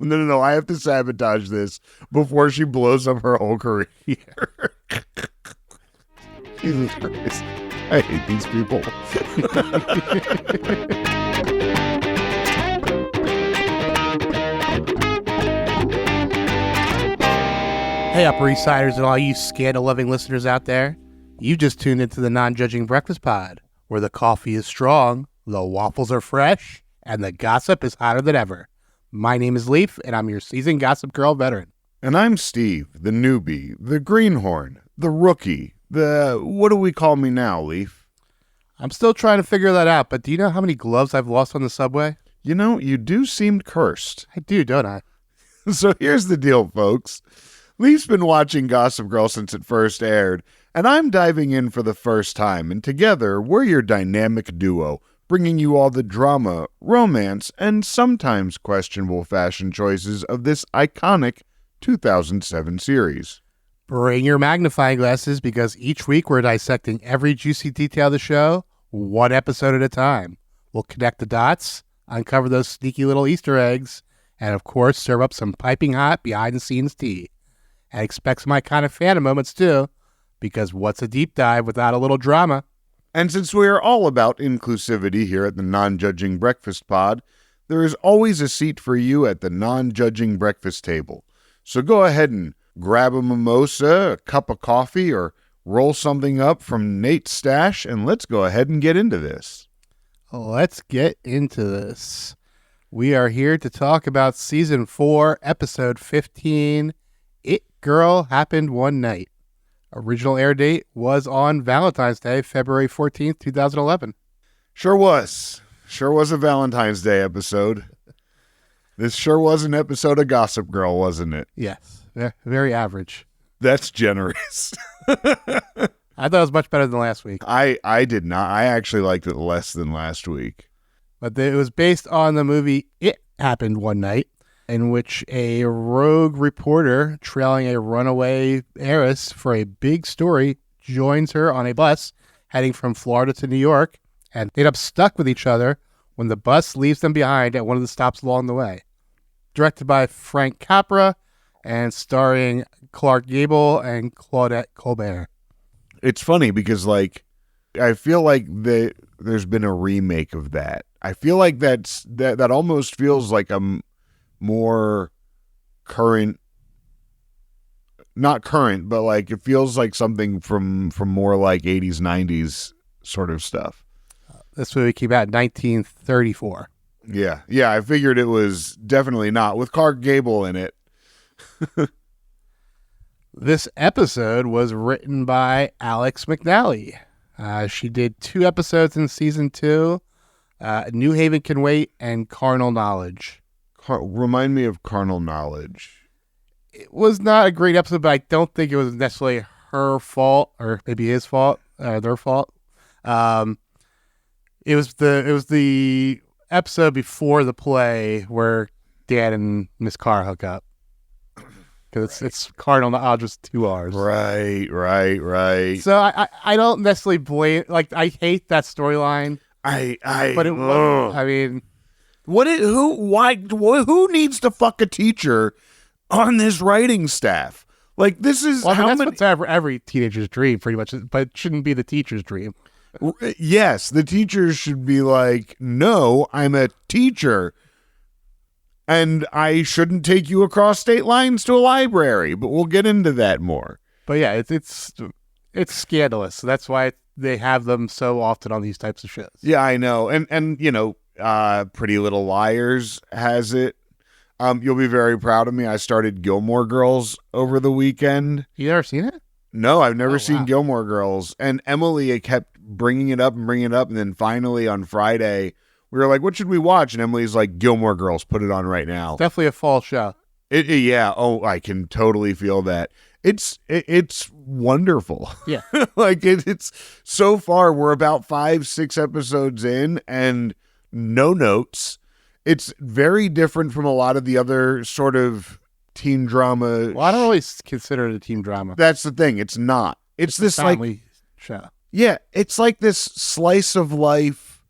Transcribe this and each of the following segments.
No. I have to sabotage this before she blows up her whole career. Jesus Christ. I hate these people. Hey, Upper East Siders and all you scandal-loving listeners out there. You just tuned into the Non-Judging Breakfast Pod, where the coffee is strong, the waffles are fresh, and the gossip is hotter than ever. My name is Leif, and I'm your seasoned Gossip Girl veteran. And I'm Steve, the newbie, the greenhorn, the rookie, what do we call me now, Leif? I'm still trying to figure that out, but do you know how many gloves I've lost on the subway? You know, you do seem cursed. I do, don't I? So here's the deal, folks. Leif's been watching Gossip Girl since it first aired, and I'm diving in for the first time, and together, we're your dynamic duo, bringing you all the drama, romance, and sometimes questionable fashion choices of this iconic 2007 series. Bring your magnifying glasses, because each week we're dissecting every juicy detail of the show, one episode at a time. We'll connect the dots, uncover those sneaky little Easter eggs, and of course, serve up some piping hot behind-the-scenes tea. And expect some iconic Phantom moments too, because what's a deep dive without a little drama? And since we are all about inclusivity here at the Non-Judging Breakfast Pod, there is always a seat for you at the non-judging breakfast table. So go ahead and grab a mimosa, a cup of coffee, or roll something up from Nate's stash, and let's go ahead and get into this. Let's get into this. We are here to talk about Season 4, Episode 15, It Girl Happened One Night. Original air date was on Valentine's Day, February 14th, 2011. Sure was. Sure was a Valentine's Day episode. This sure was an episode of Gossip Girl, wasn't it? Yes, very average. That's generous. I thought it was much better than last week. I did not. I actually liked it less than last week. But it was based on the movie It Happened One Night, in which a rogue reporter trailing a runaway heiress for a big story joins her on a bus heading from Florida to New York, and they end up stuck with each other when the bus leaves them behind at one of the stops along the way. Directed by Frank Capra and starring Clark Gable and Claudette Colbert. It's funny because, I feel like there's been a remake of that. I feel like that almost feels like a more current, not current, but it feels like something from more 80s, 90s sort of stuff. This movie came out in 1934. Yeah, I figured it was definitely not, with Clark Gable in it. This episode was written by Alex McNally. She did 2 episodes in Season 2, New Haven Can Wait, and Carnal Knowledge. Remind me of Carnal Knowledge. It was not a great episode, but I don't think it was necessarily her fault, or maybe his fault, their fault. It was the episode before the play where Dan and Miss Carr hook up. Because it's Carnal Knowledge, just 2 R's. Right. So I don't necessarily blame. I hate that storyline. But it was. I mean, who needs to fuck a teacher on this writing staff? This is what's every teenager's dream, pretty much, but it shouldn't be the teacher's dream. Yes, the teachers should be like, no, I'm a teacher, and I shouldn't take you across state lines to a library, but we'll get into that more. But yeah, it's scandalous. So that's why they have them so often on these types of shows. Yeah, I know. And Pretty Little Liars has it. You'll be very proud of me. I started Gilmore Girls over the weekend. You ever seen it? No, I've never seen Gilmore Girls. And Emily kept bringing it up. And then finally on Friday, we were like, what should we watch? And Emily's like, Gilmore Girls, put it on right now. It's definitely a fall show. Yeah. Oh, I can totally feel that. It's wonderful. Yeah. It's so far, we're about 5-6 episodes in and no notes. It's very different from a lot of the other sort of teen drama. Well, I don't really consider it a teen drama. That's the thing. It's not. It's this family show. Yeah. It's like this slice of life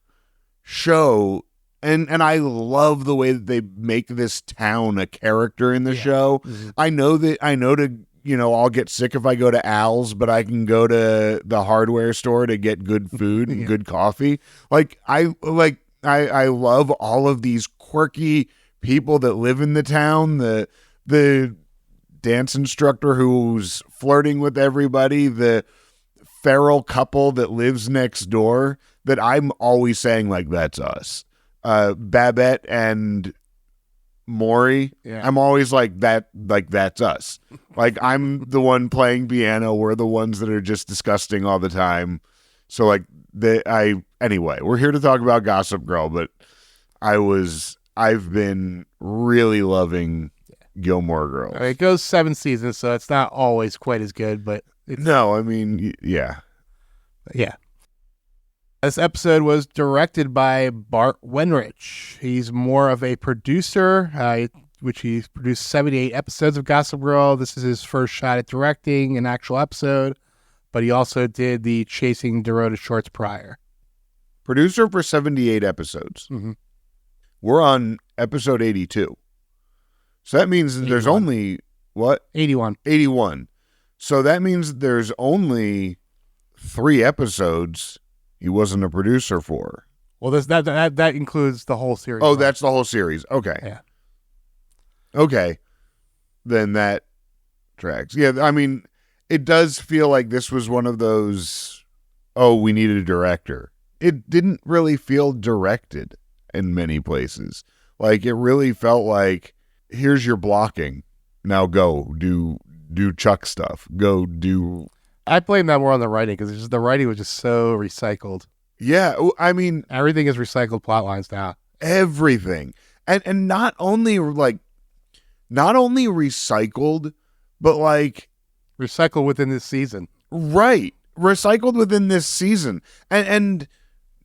show And I love the way that they make this town a character in the show. Mm-hmm. I know to, I'll get sick if I go to Al's, but I can go to the hardware store to get good food and good coffee. I love all of these quirky people that live in the town. The dance instructor who's flirting with everybody, the feral couple that lives next door that I'm always saying, like, that's us. Babette and Maury. Yeah. I'm always like that, like, that's us. Like, I'm the one playing piano. We're the ones that are just disgusting all the time. So, like, anyway, we're here to talk about Gossip Girl, but I've been really loving Gilmore Girls. It goes 7 seasons, so it's not always quite as good, but no, I mean, yeah. Yeah. This episode was directed by Bart Wenrich. He's more of a producer, which he's produced 78 episodes of Gossip Girl. This is his first shot at directing an actual episode, but he also did the Chasing Dorota shorts prior. Producer for 78 episodes. Mm-hmm. We're on episode 82. So that means 81. There's only, what? 81. 81. So that means there's only 3 episodes he wasn't a producer for. Well, that includes the whole series. Oh, that's the whole series. Okay. Yeah. Okay. Then that tracks. Yeah, I mean, it does feel like this was one of those, we need a director. It didn't really feel directed in many places. Like, it really felt like, here's your blocking. Now go do Chuck stuff. Go do. I blame that more on the writing because the writing was just so recycled. Yeah, I mean, everything is recycled plot lines now. Everything, and not only recycled, but like recycled within this season. Right, recycled within this season, and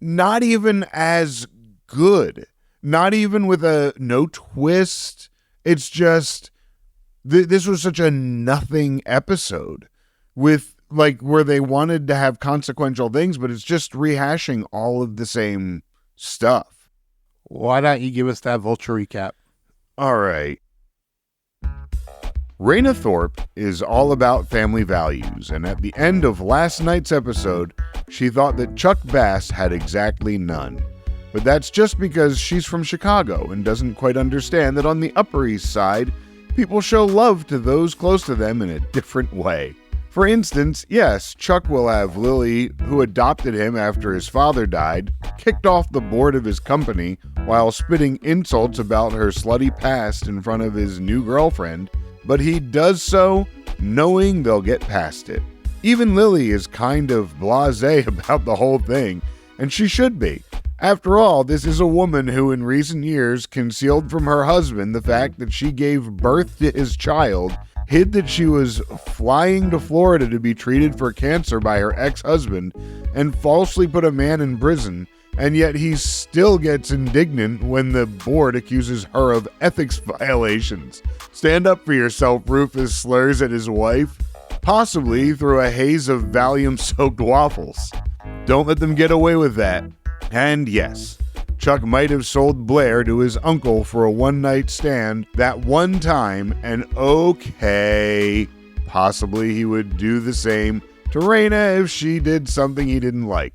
not even as good. Not even with no twist. It's just this was such a nothing episode with. Like, where they wanted to have consequential things, but it's just rehashing all of the same stuff. Why don't you give us that Vulture recap? All right. Raina Thorpe is all about family values, and at the end of last night's episode, she thought that Chuck Bass had exactly none. But that's just because she's from Chicago and doesn't quite understand that on the Upper East Side, people show love to those close to them in a different way. For instance, yes, Chuck will have Lily, who adopted him after his father died, kicked off the board of his company while spitting insults about her slutty past in front of his new girlfriend, but he does so knowing they'll get past it. Even Lily is kind of blasé about the whole thing, and she should be. After all, this is a woman who in recent years concealed from her husband the fact that she gave birth to his child, hid that she was flying to Florida to be treated for cancer by her ex-husband, and falsely put a man in prison, and yet he still gets indignant when the board accuses her of ethics violations. Stand up for yourself, Rufus slurs at his wife, possibly through a haze of Valium-soaked waffles. Don't let them get away with that. And yes, Chuck might have sold Blair to his uncle for a one-night stand that one time, and okay, possibly he would do the same to Raina if she did something he didn't like.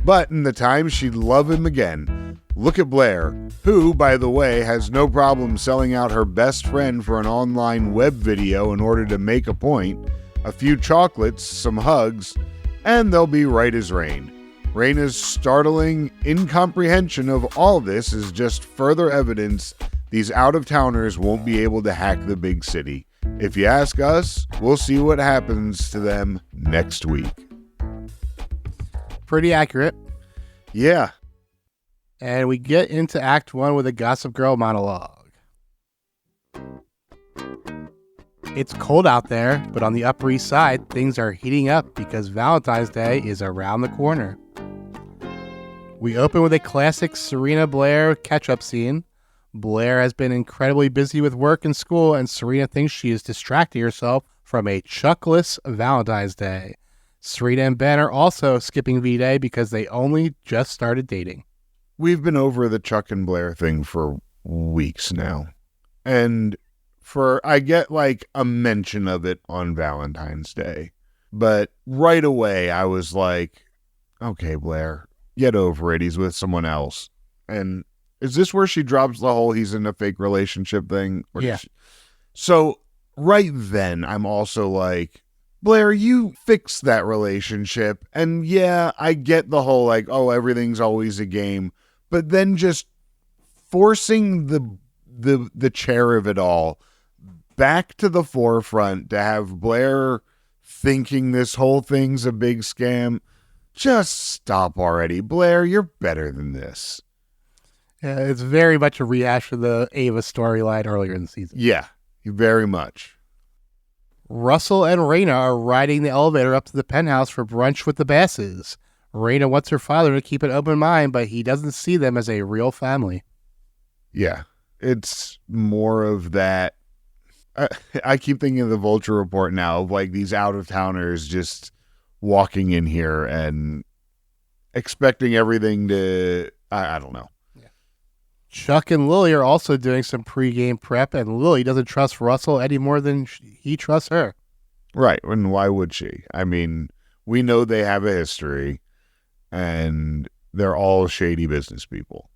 But in the time, she'd love him again. Look at Blair, who, by the way, has no problem selling out her best friend for an online web video in order to make a point, a few chocolates, some hugs, and they'll be right as rain. Raina's startling incomprehension of all this is just further evidence these out-of-towners won't be able to hack the big city. If you ask us, we'll see what happens to them next week. Pretty accurate. Yeah. And we get into Act 1 with a Gossip Girl monologue. It's cold out there, but on the Upper East Side, things are heating up because Valentine's Day is around the corner. We open with a classic Serena Blair catch-up scene. Blair has been incredibly busy with work and school, and Serena thinks she is distracting herself from a Chuckless Valentine's Day. Serena and Ben are also skipping V-Day because they only just started dating. we've been over the Chuck and Blair thing for weeks now. And I get like a mention of it on Valentine's Day. But right away, I was like, okay, Blair, get over it. He's with someone else. And is this where she drops the whole he's in a fake relationship thing? Yeah. So right then, I'm also like, Blair, you fix that relationship. And yeah, I get the whole like, oh, everything's always a game. But then just forcing the chair of it all back to the forefront to have Blair thinking this whole thing's a big scam. Just stop already. Blair, you're better than this. Yeah, it's very much a rehash of the Ava storyline earlier in the season. Yeah, very much. Russell and Raina are riding the elevator up to the penthouse for brunch with the Basses. Raina wants her father to keep an open mind, but he doesn't see them as a real family. Yeah, it's more of that. I keep thinking of the Vulture Report now of like these out-of-towners just walking in here and expecting everything to, I don't know. Yeah. Chuck and Lily are also doing some pregame prep, and Lily doesn't trust Russell any more than he trusts her. Right, and why would she? I mean, we know they have a history, and they're all shady business people.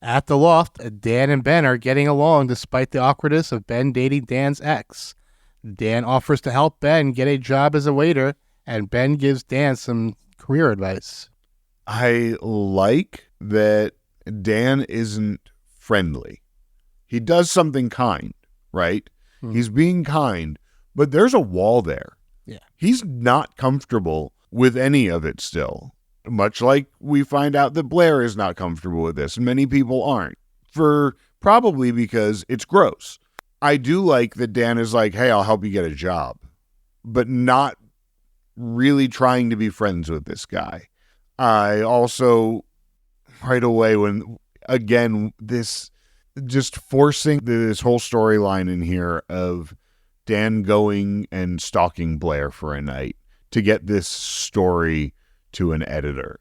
At the loft, Dan and Ben are getting along despite the awkwardness of Ben dating Dan's ex. Dan offers to help Ben get a job as a waiter, and Ben gives Dan some career advice. I like that Dan isn't friendly. He does something kind, right? He's being kind, but there's a wall there. Yeah. He's not comfortable with any of it still. Much like we find out that Blair is not comfortable with this, and many people aren't, probably because it's gross. I do like that Dan is like, hey, I'll help you get a job, but not really trying to be friends with this guy. I also, right away, this just forcing this whole storyline in here of Dan going and stalking Blair for a night to get this story to an editor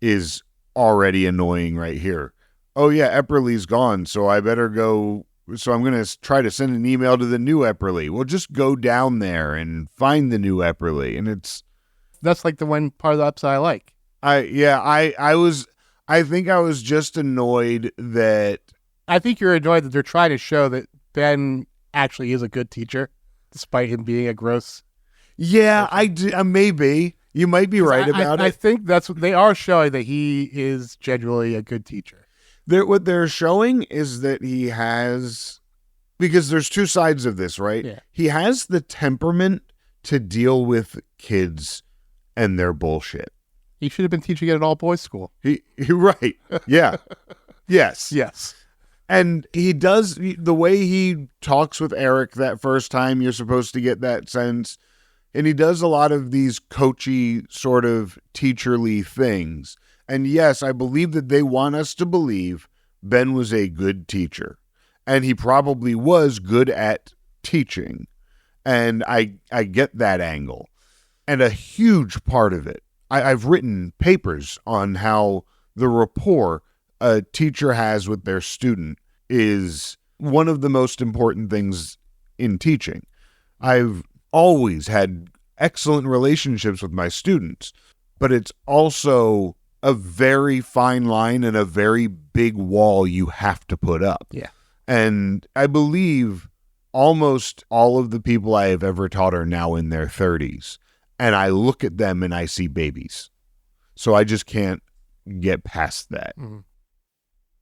is already annoying right here. Oh yeah, Epperly's gone, so I better go. So I'm going to try to send an email to the new Epperly. Well, just go down there and find the new Epperly. And that's like the one part of the episode I like. I think I was just annoyed that. I think you're annoyed that they're trying to show that Ben actually is a good teacher, despite him being a gross. Yeah, maybe. You might be right about it. I think that's what they are showing, that he is genuinely a good teacher. What they're showing is that he has, because there's two sides of this, right? Yeah. He has the temperament to deal with kids and their bullshit. He should have been teaching at an all-boys school. You're right. Yeah. Yes. Yes. And he does, the way he talks with Eric that first time, you're supposed to get that sense. And he does a lot of these coachy sort of teacherly things. And yes, I believe that they want us to believe Ben was a good teacher. And he probably was good at teaching. And I get that angle. And a huge part of it, I've written papers on how the rapport a teacher has with their student is one of the most important things in teaching. I've always had excellent relationships with my students, but it's also a very fine line and a very big wall you have to put up. Yeah. And I believe almost all of the people I have ever taught are now in their 30s, and I look at them and I see babies. So I just can't get past that. Mm-hmm.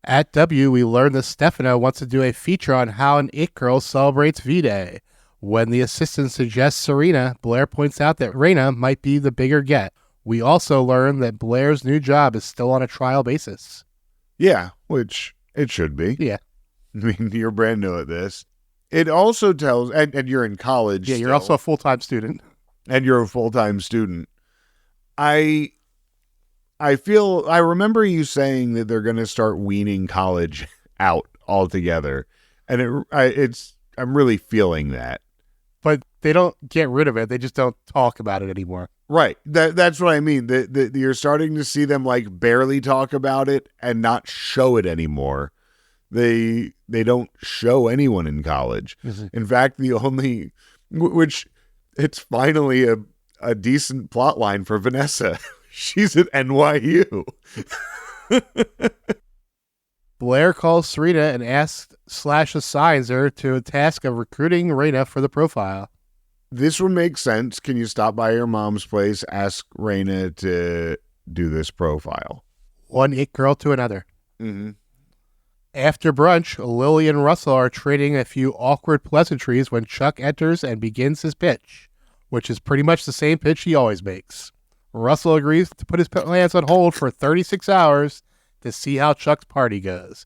At W, we learn that Stefano wants to do a feature on how an it girl celebrates V-Day. When the assistant suggests Serena, Blair points out that Raina might be the bigger get. We also learn that Blair's new job is still on a trial basis. Yeah, which it should be. Yeah. I mean, you're brand new at this. It also tells, and you're in college. Yeah, you're still, also a full-time student. And you're a full-time student. I remember you saying that they're going to start weaning college out altogether. And I'm really feeling that. But they don't get rid of it. They just don't talk about it anymore. Right. That's what I mean. You're starting to see them like barely talk about it and not show it anymore. They don't show anyone in college. Mm-hmm. In fact, the only, which it's finally a decent plot line for Vanessa. She's at NYU. Blair calls Serena and asks/assigns her to a task of recruiting Raina for the profile. This would make sense. Can you stop by your mom's place, ask Raina to do this profile? One it girl to another. Mm-hmm. After brunch, Lily and Russell are trading a few awkward pleasantries when Chuck enters and begins his pitch, which is pretty much the same pitch he always makes. Russell agrees to put his plans on hold for 36 hours to see how Chuck's party goes.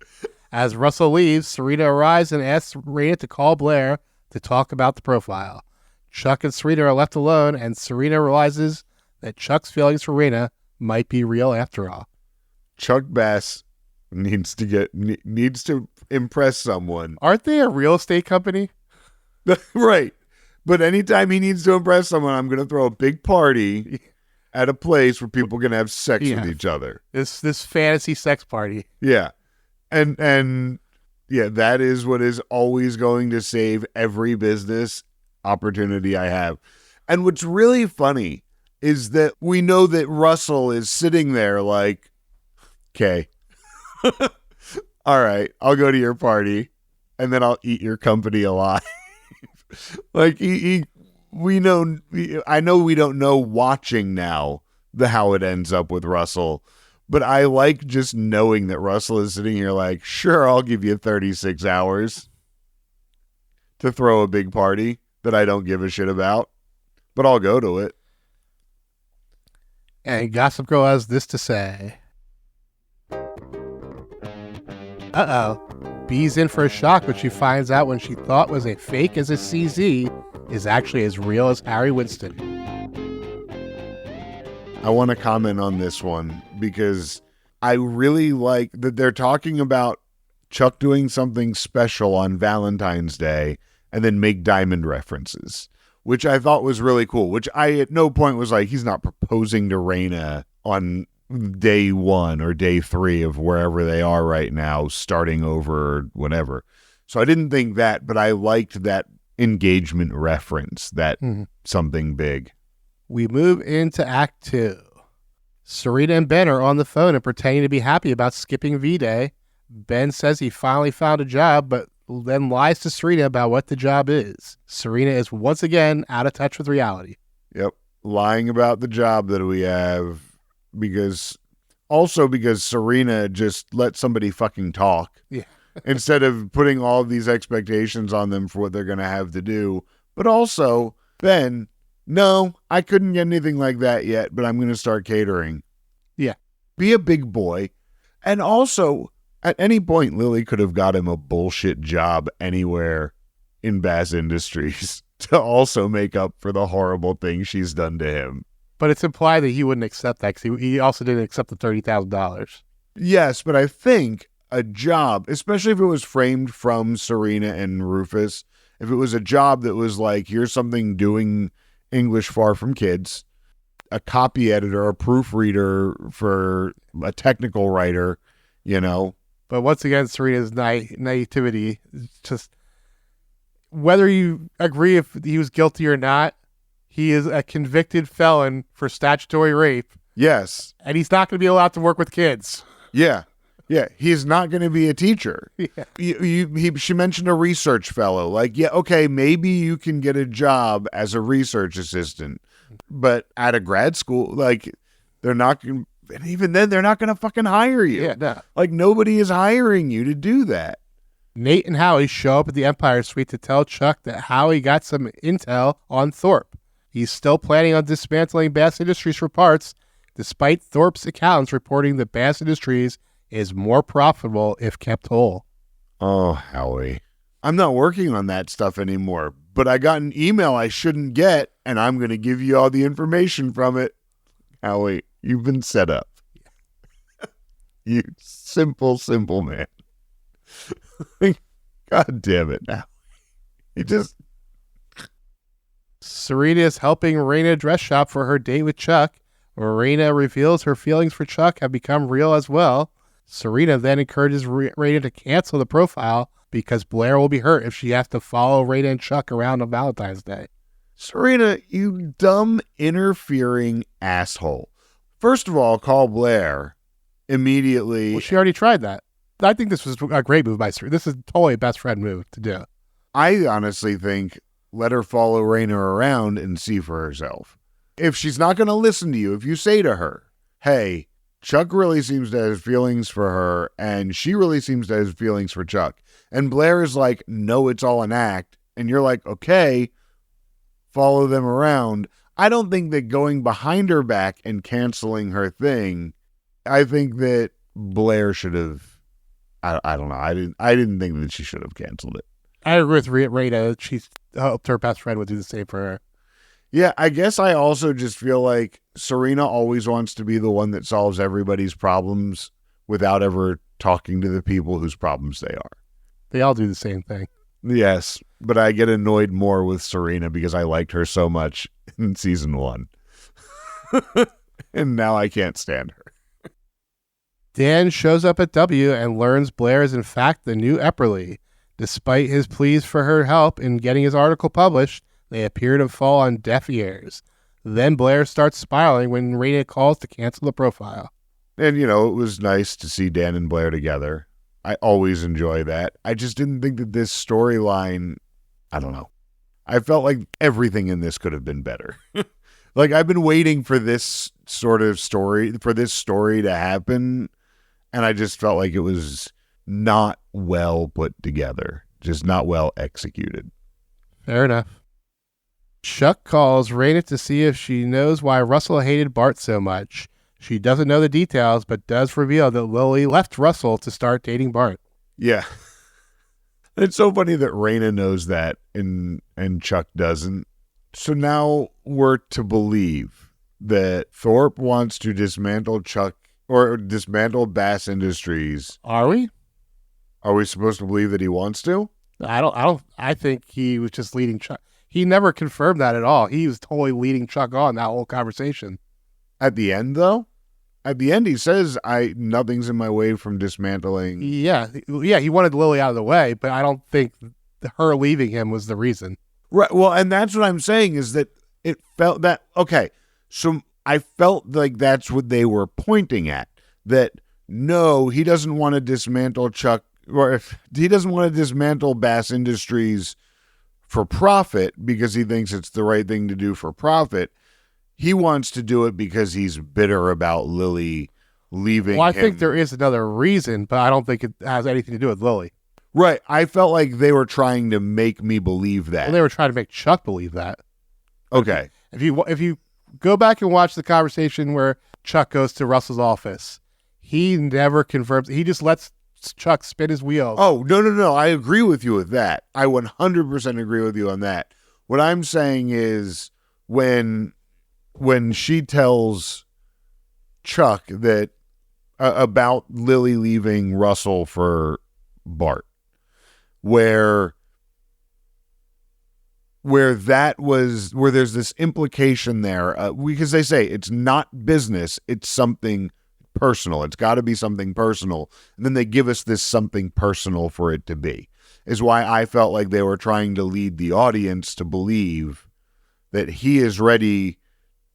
As Russell leaves, Serena arrives and asks Raina to call Blair to talk about the profile. Chuck and Serena are left alone, and Serena realizes that Chuck's feelings for Raina might be real after all. Chuck Bass needs to impress someone. Aren't they a real estate company? Right. But anytime he needs to impress someone, I'm going to throw a big party at a place where people can have sex with each other. This fantasy sex party. Yeah. And yeah, that is what is always going to save every business opportunity I have. And what's really funny is that we know that Russell is sitting there like, okay, all right, I'll go to your party and then I'll eat your company alive. Like I know we don't know watching now how it ends up with Russell, but I like just knowing that Russell is sitting here like, sure, I'll give you 36 hours to throw a big party that I don't give a shit about, but I'll go to it. And Gossip Girl has this to say. Uh-oh. Bee's in for a shock when she finds out when she thought was a fake as a CZ is actually as real as Harry Winston. I want to comment on this one because I really like that they're talking about Chuck doing something special on Valentine's Day and then make diamond references, which I thought was really cool, which I at no point was like, he's not proposing to Raina on day 1 or day 3 of wherever they are right now, starting over or whatever. So I didn't think that, but I liked that engagement reference, that something big. We move into Act 2. Serena and Ben are on the phone and pretending to be happy about skipping V-Day. Ben says he finally found a job, but then lies to Serena about what the job is. Serena is once again out of touch with reality. Yep. Lying about the job that we have because Serena just let somebody fucking talk. Yeah. Instead of putting all of these expectations on them for what they're going to have to do. But also, Ben, no, I couldn't get anything like that yet, but I'm going to start catering. Yeah. Be a big boy. And also, at any point, Lily could have got him a bullshit job anywhere in Bass Industries to also make up for the horrible thing she's done to him. But it's implied that he wouldn't accept that because he also didn't accept the $30,000. Yes, but I think a job, especially if it was framed from Serena and Rufus, if it was a job that was like, here's something doing English far from kids, a copy editor, a proofreader for a technical writer, you know. But once again, Serena's naivety, just whether you agree if he was guilty or not, he is a convicted felon for statutory rape. Yes. And he's not going to be allowed to work with kids. Yeah. Yeah, he's not going to be a teacher. Yeah. She mentioned a research fellow. Like, yeah, okay, maybe you can get a job as a research assistant, but at a grad school, like, they're not going to, and even then, they're not going to fucking hire you. Yeah, no. Like, nobody is hiring you to do that. Nate and Howie show up at the Empire Suite to tell Chuck that Howie got some intel on Thorpe. He's still planning on dismantling Bass Industries for parts, despite Thorpe's accountants reporting that Bass Industries is more profitable if kept whole. Oh, Howie. I'm not working on that stuff anymore, but I got an email I shouldn't get, and I'm going to give you all the information from it. Howie, you've been set up. You simple man. God damn it now. Serena is helping Raina dress shop for her date with Chuck. Raina reveals her feelings for Chuck have become real as well. Serena then encourages Raina to cancel the profile because Blair will be hurt if she has to follow Raina and Chuck around on Valentine's Day. Serena, you dumb, interfering asshole. First of all, call Blair immediately. Well, she already tried that. I think this was a great move by Serena. This is totally a best friend move to do. I honestly think let her follow Raina around and see for herself. If she's not going to listen to you, if you say to her, hey, Chuck really seems to have feelings for her, and she really seems to have feelings for Chuck, and Blair is like, no, it's all an act, and you're like, okay, follow them around. I don't think that going behind her back and canceling her thing, I think that Blair should have, I don't know, I didn't think that she should have canceled it. I agree with Raina. She hoped her best friend would do the same for her. Yeah, I guess I also just feel like Serena always wants to be the one that solves everybody's problems without ever talking to the people whose problems they are. They all do the same thing. Yes, but I get annoyed more with Serena because I liked her so much in season 1. And now I can't stand her. Dan shows up at W and learns Blair is in fact the new Epperly. Despite his pleas for her help in getting his article published, they appear to fall on deaf ears. Then Blair starts spiraling when Raina calls to cancel the profile. And, you know, it was nice to see Dan and Blair together. I always enjoy that. I just didn't think that this storyline, I don't know. I felt like everything in this could have been better. Like, I've been waiting for this sort of story, for this story to happen, and I just felt like it was not well put together, just not well executed. Fair enough. Chuck calls Raina to see if she knows why Russell hated Bart so much. She doesn't know the details, but does reveal that Lily left Russell to start dating Bart. Yeah. It's so funny that Raina knows that and Chuck doesn't. So now we're to believe that Thorpe wants to dismantle Chuck or dismantle Bass Industries. Are we? Are we supposed to believe that he wants to? I think he was just leading Chuck. He never confirmed that at all. He was totally leading Chuck on that whole conversation. At the end, though? At the end, he says, nothing's in my way from dismantling. Yeah, he wanted Lily out of the way, but I don't think her leaving him was the reason. Right. Well, and that's what I'm saying is that it felt that, okay, so I felt like that's what they were pointing at, that no, he doesn't want to dismantle Chuck, or if he doesn't want to dismantle Bass Industries for profit because he thinks it's the right thing to do for profit. He wants to do it because he's bitter about Lily leaving Well, I him. think there is another reason, but I don't think it has anything to do with Lily. Right. I felt like they were trying to make me believe that. Well, they were trying to make Chuck believe that. Okay. If you go back and watch the conversation where Chuck goes to Russell's office, he never confirms. He just lets Chuck spin his wheels. Oh, no. I agree with you with that. I 100% agree with you on that. What I'm saying is when she tells Chuck that about Lily leaving Russell for Bart, where there's this implication there, because they say it's not business, it's something personal. It's got to be something personal. And then they give us this something personal for it to be, is why I felt like they were trying to lead the audience to believe that he is ready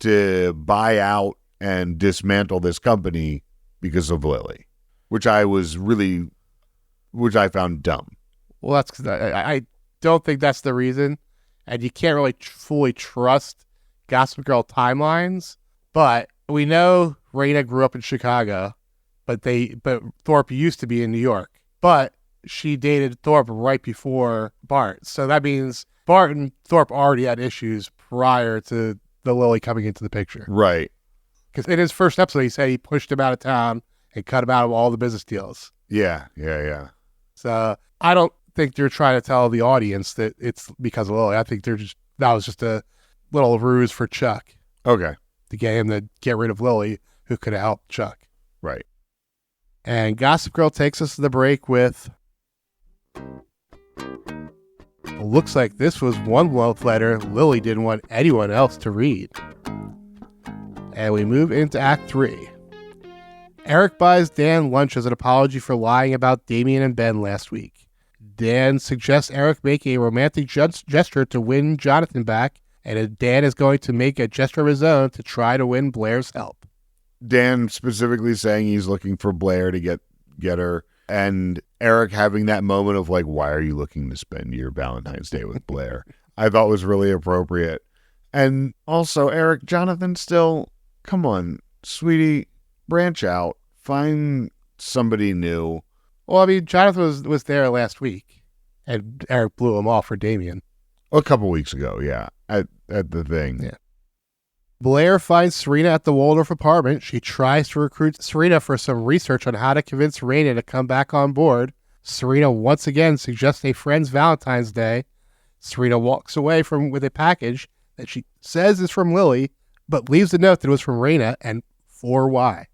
to buy out and dismantle this company because of Lily, which I found dumb. Well, that's because I don't think that's the reason. And you can't really fully trust Gossip Girl timelines. But we know Raina grew up in Chicago, but Thorpe used to be in New York. But she dated Thorpe right before Bart. So that means Bart and Thorpe already had issues prior to the Lily coming into the picture. Right. Because in his first episode, he said he pushed him out of town and cut him out of all the business deals. Yeah. So I don't think they're trying to tell the audience that it's because of Lily. I think that was just a little ruse for Chuck. Okay. To get him to get rid of Lily, who could have helped Chuck. Right. And Gossip Girl takes us to the break with Looks like this was one love letter Lily didn't want anyone else to read. And we move into Act 3. Eric buys Dan lunch as an apology for lying about Damien and Ben last week. Dan suggests Eric make a romantic gesture to win Jonathan back, and Dan is going to make a gesture of his own to try to win Blair's help. Dan specifically saying he's looking for Blair to get her, and Eric having that moment of like, why are you looking to spend your Valentine's Day with Blair? I thought was really appropriate. And also, Eric, Jonathan still, come on, sweetie, branch out, find somebody new. Well, I mean, Jonathan was there last week, and Eric blew him off for Damien. A couple weeks ago, yeah, at the thing. Yeah. Blair finds Serena at the Waldorf apartment. She tries to recruit Serena for some research on how to convince Raina to come back on board. Serena once again suggests a friend's Valentine's Day. Serena walks away with a package that she says is from Lily, but leaves a note that it was from Raina and for why.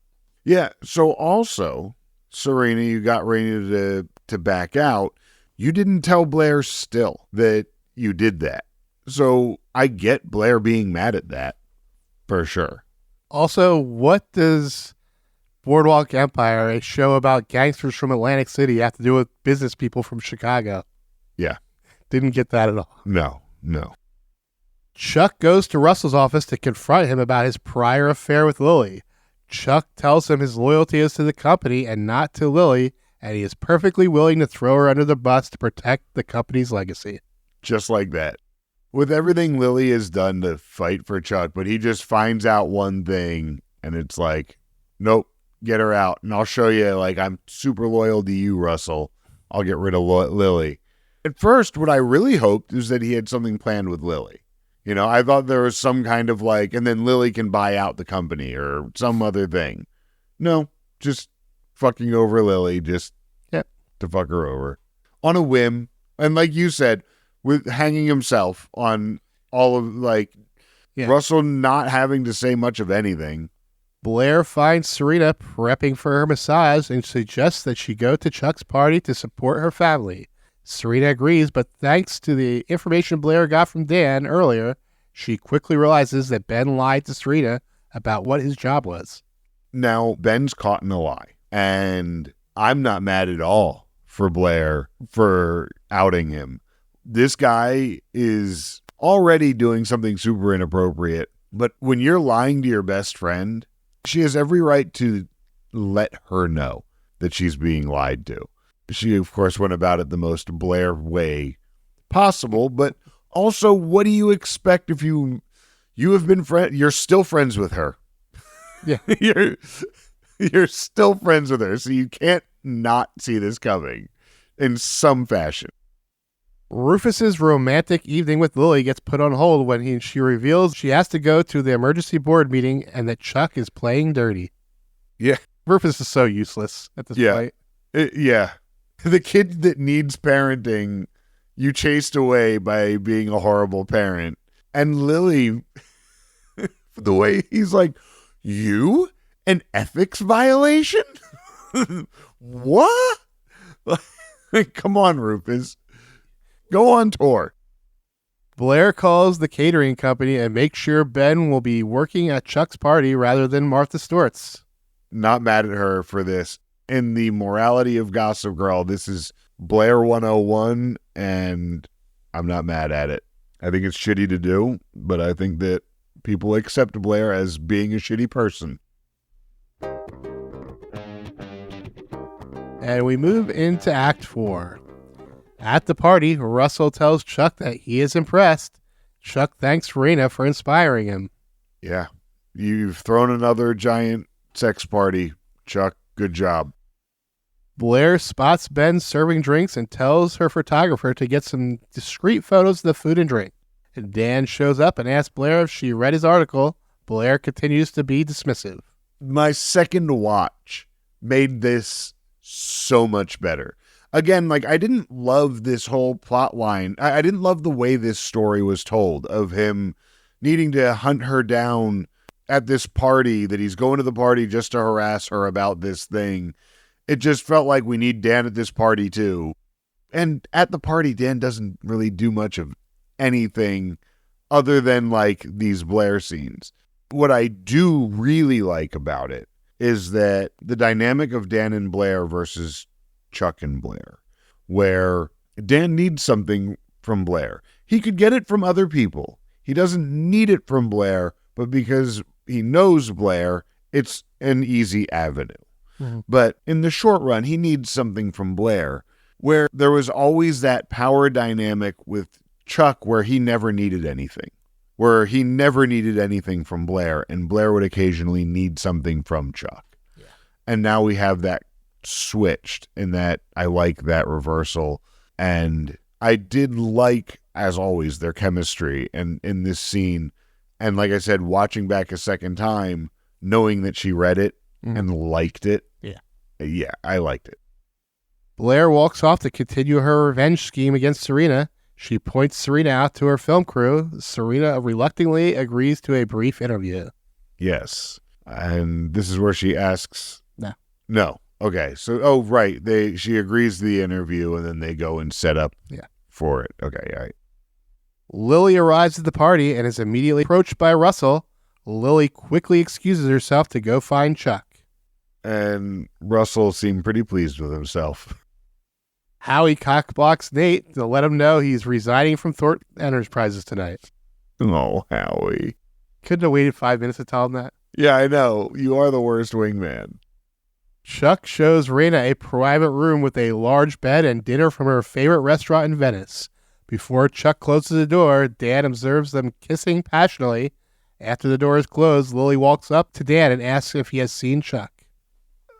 Yeah, so also, Serena, you got Raina to back out. You didn't tell Blair still that you did that. So I get Blair being mad at that, for sure. Also, what does Boardwalk Empire, a show about gangsters from Atlantic City, have to do with business people from Chicago? Yeah. Didn't get that at all. No. Chuck goes to Russell's office to confront him about his prior affair with Lily. Chuck tells him his loyalty is to the company and not to Lily, and he is perfectly willing to throw her under the bus to protect the company's legacy. Just like that. With everything Lily has done to fight for Chuck, but he just finds out one thing, and it's like, nope, get her out. And I'll show you, like, I'm super loyal to you, Russell. I'll get rid of Lily. At first, what I really hoped is that he had something planned with Lily. You know, I thought there was some kind of like, and then Lily can buy out the company or some other thing. No, just fucking over Lily, just to fuck her over. On a whim. And like you said, with hanging himself on all of, like, Russell not having to say much of anything. Blair finds Serena prepping for her massage and suggests that she go to Chuck's party to support her family. Serena agrees, but thanks to the information Blair got from Dan earlier, she quickly realizes that Ben lied to Serena about what his job was. Now, Ben's caught in a lie, and I'm not mad at all for Blair for outing him. This guy is already doing something super inappropriate, but when you're lying to your best friend, she has every right to let her know that she's being lied to. She, of course, went about it the most Blair way possible, but also, what do you expect if you have been you're still friends with her. Yeah. You're still friends with her, so you can't not see this coming in some fashion. Rufus's romantic evening with Lily gets put on hold when she reveals she has to go to the emergency board meeting and that Chuck is playing dirty. Yeah. Rufus is so useless at this point. Yeah. The kid that needs parenting, you chased away by being a horrible parent. And Lily, the way he's like, you? An ethics violation? What? Come on, Rufus. Go on tour. Blair calls the catering company and makes sure Ben will be working at Chuck's party rather than Martha Stewart's. Not mad at her for this. In the morality of Gossip Girl, this is Blair 101, and I'm not mad at it. I think it's shitty to do, but I think that people accept Blair as being a shitty person. And we move into Act 4. At the party, Russell tells Chuck that he is impressed. Chuck thanks Raina for inspiring him. Yeah, you've thrown another giant sex party, Chuck. Good job. Blair spots Ben serving drinks and tells her photographer to get some discreet photos of the food and drink. And Dan shows up and asks Blair if she read his article. Blair continues to be dismissive. My second watch made this so much better. Again, like, I didn't love this whole plot line. I didn't love the way this story was told of him needing to hunt her down at this party, that he's going to the party just to harass her about this thing. It just felt like we need Dan at this party too. And at the party, Dan doesn't really do much of anything other than like these Blair scenes. What I do really like about it is that the dynamic of Dan and Blair versus Chuck and Blair, where Dan needs something from Blair. He could get it from other people. He doesn't need it from Blair, but because he knows Blair, it's an easy avenue. Mm-hmm. But in the short run, he needs something from Blair, where there was always that power dynamic with Chuck where he never needed anything. Where he never needed anything from Blair, and Blair would occasionally need something from Chuck. Yeah. And now we have that switched, and that I like that reversal. And I did like, as always, their chemistry and in this scene. And like I said, watching back a second time, knowing that she read it and liked it. Yeah, I liked it. Blair walks off to continue her revenge scheme against Serena. She points Serena out to her film crew. Serena reluctantly agrees to a brief interview. Yes. And this is where she asks... No. Okay. So, right. She agrees to the interview, and then they go and set up for it. Okay, all right. Lily arrives at the party and is immediately approached by Russell. Lily quickly excuses herself to go find Chuck. And Russell seemed pretty pleased with himself. Howie cockblocks Nate to let him know he's resigning from Thornton Enterprises tonight. Oh, Howie. Couldn't have waited 5 minutes to tell him that. Yeah, I know. You are the worst wingman. Chuck shows Raina a private room with a large bed and dinner from her favorite restaurant in Venice. Before Chuck closes the door, Dan observes them kissing passionately. After the door is closed, Lily walks up to Dan and asks if he has seen Chuck.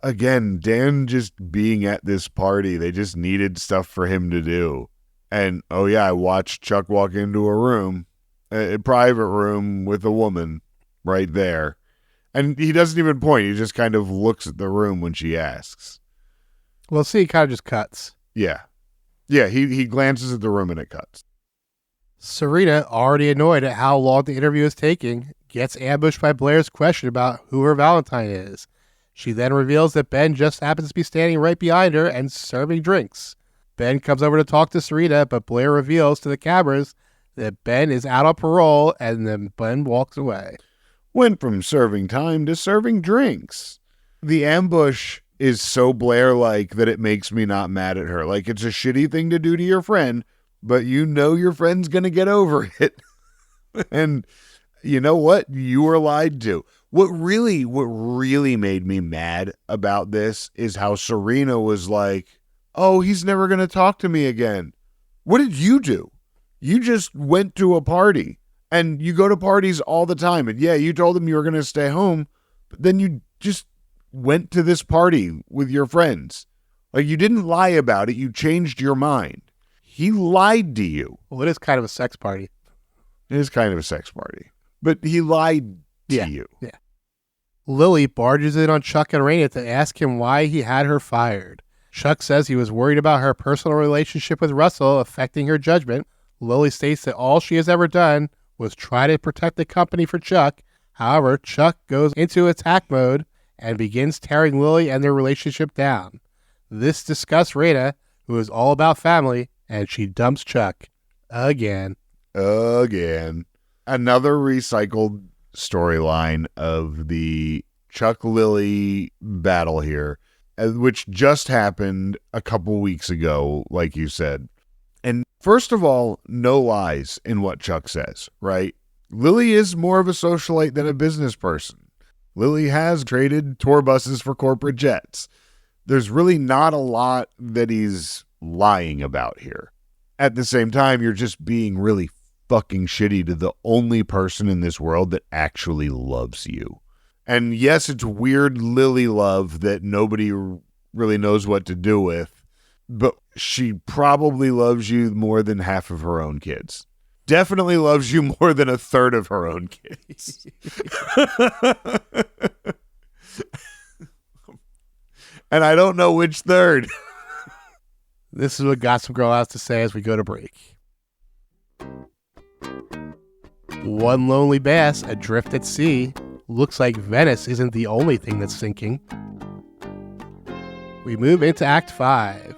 Again, Dan just being at this party, they just needed stuff for him to do. And, I watched Chuck walk into a room, a private room with a woman right there. And he doesn't even point. He just kind of looks at the room when she asks. Well, see, he kind of just cuts. Yeah. Yeah, he glances at the room and it cuts. Serena, already annoyed at how long the interview is taking, gets ambushed by Blair's question about who her Valentine is. She then reveals that Ben just happens to be standing right behind her and serving drinks. Ben comes over to talk to Serena, but Blair reveals to the cameras that Ben is out on parole, and then Ben walks away. Went from serving time to serving drinks. The ambush is so Blair-like that it makes me not mad at her. Like, it's a shitty thing to do to your friend, but you know your friend's going to get over it. And you know what? You were lied to. What really made me mad about this is how Serena was like, oh, he's never going to talk to me again. What did you do? You just went to a party, and you go to parties all the time. And yeah, you told him you were going to stay home, but then you just went to this party with your friends. Like, you didn't lie about it. You changed your mind. He lied to you. Well, it is kind of a sex party. It is kind of a sex party. But he lied to you. Yeah. Lily barges in on Chuck and Raina to ask him why he had her fired. Chuck says he was worried about her personal relationship with Russell affecting her judgment. Lily states that all she has ever done was try to protect the company for Chuck. However, Chuck goes into attack mode and begins tearing Lily and their relationship down. This disgusts Raina, who is all about family, and she dumps Chuck. Again. Another recycled storyline of the Chuck-Lily battle here, which just happened a couple weeks ago, like you said. And first of all, no lies in what Chuck says, right? Lily is more of a socialite than a business person. Lily has traded tour buses for corporate jets. There's really not a lot that he's lying about here. At the same time, you're just being really fucking shitty to the only person in this world that actually loves you. And yes, it's weird Lily love that nobody really knows what to do with, but she probably loves you more than half of her own kids. Definitely loves you more than a third of her own kids. And I don't know which third. This is what Gossip Girl has to say as we go to break. One lonely bass adrift at sea. Looks like Venice isn't the only thing that's sinking. We move into Act 5.